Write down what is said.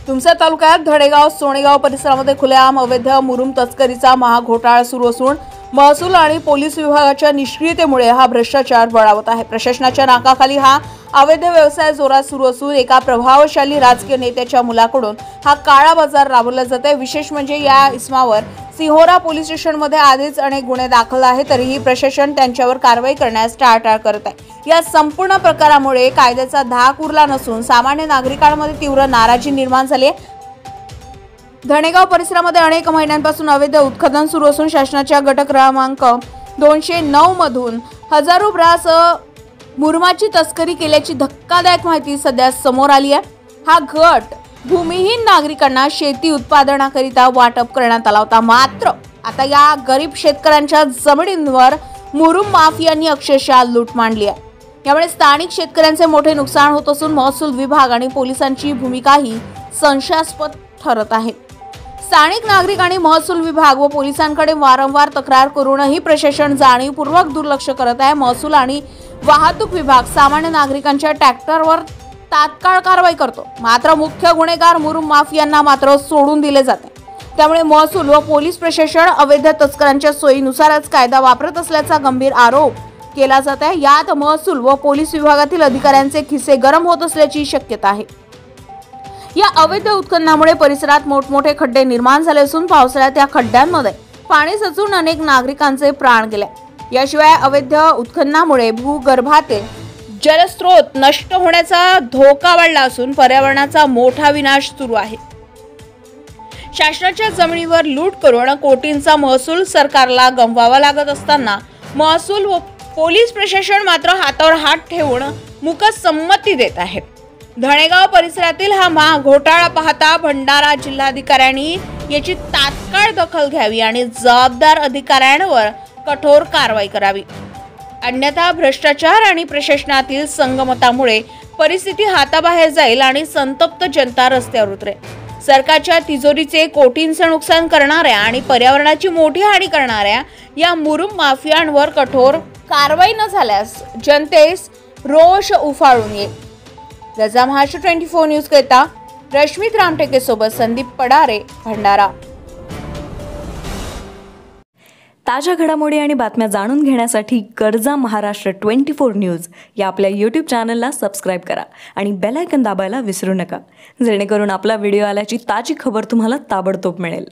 तुमसर तालुक्यात धडेगाव सोनेगाव परिसरामध्ये खुलेआम अवैध मुरुम तस्करीचा महाघोटाळा सुरू असून महसूल आणि पोलीस विभागाच्या निष्क्रियतेमुळे हा भ्रष्टाचार बळावत आहे। प्रशासनाच्या नाकाखाली हा अवैध व्यवसाय जोरात सुरू असून एका प्रभावशाली राजकीय नेत्याच्या मुलाकडून हा काळा बाजार राबवला जात आहे। विशेष म्हणजे या इसमावर सिहोरा पोलीस स्टेशनमध्ये आधीच अनेक गुन्हे दाखल आहेत, तरीही प्रशासन त्यांच्यावर कारवाई करण्यास टाळाटाळ करत आहे। या संपूर्ण प्रकारामुळे कायद्याचा धाक उरला नसून सामान्य नागरिकांमध्ये तीव्र नाराजी निर्माण झाली आहे। धडेगाव परिसरामध्ये अनेक महिन्यांपासून अवैध उत्खनन सुरू असून शासनाच्या गट क्रमांक 209 मधून हजारो ब्रास मुरुमाची तस्करी केल्याची धक्कादायक माहिती सध्या समोर आली आहे। हा गट भूमिहीन नागरिकांना शेती उत्पादनाकरिता वाटप करण्यात आला होता, मात्र आता या गरीब शेतकऱ्यांच्या जमिनींवर मुरुम माफियांनी अक्षरशः लूट मांडली आहे। यामुळे स्थानिक शेतकऱ्यांचे मोठे नुकसान होत असून महसूल विभाग आणि पोलिसांची भूमिकाही संशयास्पद ठरत आहे। स्थानिक नागरिक आणि महसूल विभाग व पोलिसांकडे वारंवार तक्रार करूनही प्रशासन जाणीवपूर्वक दुर्लक्ष करत आहे। महसूल आणि वाहतूक विभाग सामान्य नागरिकांच्या ट्रॅक्टरवर तात्काळ कारवाई करतो, मात्र मुख्य गुन्हेगार मुरुम माफियांना मात्र सोडून दिले जाते। त्यामुळे महसूल व पोलीस प्रशासन अवैध तस्करांच्या सोयीनुसारच कायदा वापरत असल्याचा गंभीर आरोप केला जात आहे। यात महसूल व पोलीस विभागातील अधिकाऱ्यांचे खिसे गरम होत असल्याची शक्यता आहे। या अवैध उत्खननामुळे परिसरात मोठमोठे खड्डे निर्माण झाले असून पावसाळ्यात या खड्ड्यांमध्ये पाणी साचून अनेक नागरिकांचे प्राण गेले। याशिवाय अवैध उत्खननामुळे भूगर्भातील जलस्रोत नष्ट होण्याचा धोका वाढला असून पर्यावरणाचा मोठा विनाश सुरू आहे। शासनाच्या जमिनीवर लूट करून कोटींचा महसूल सरकारला गमवावा लागत असताना महसूल व पोलीस प्रशासन मात्र हातावर हात ठेवून मूकच संमती देत आहे। धडेगाव परिसरातील हा घोटाळा पाहता भंडारा जिल्हाधिकाऱ्यांनी याची तात्काळ दखल घ्यावी आणि जबाबदार अधिकाऱ्यांवर कठोर कारवाई करावी, अन्यथा भ्रष्टाचार आणि प्रशासनातील संगमतामुळे परिस्थिती हाताबाहेर जाईल आणि संतप्त जनता रस्त्यावर उतरेल। सरकारच्या तिजोरीचे कोटींचे नुकसान करणाऱ्या आणि पर्यावरणाची मोठी हानी करणाऱ्या या मुरुम माफियांवर कठोर कारवाई न झाल्यास जनतेस रोष उफाळून येईल। गजा महाराष्ट्र 24 न्यूज करता रश्मित रामटेके सोबत संदीप पडारे, भंडारा। ताज्या घडामोडी आणि बातम्या जाणून घेण्यासाठी गरजा महाराष्ट्र 24 न्यूज या आपल्या YouTube चॅनलला सबस्क्राईब करा आणि बेल आयकॉन दाबायला विसरू नका, जेणेकरून आपला व्हिडिओ आल्याची ताजी खबर तुम्हाला ताबडतोब मिळेल।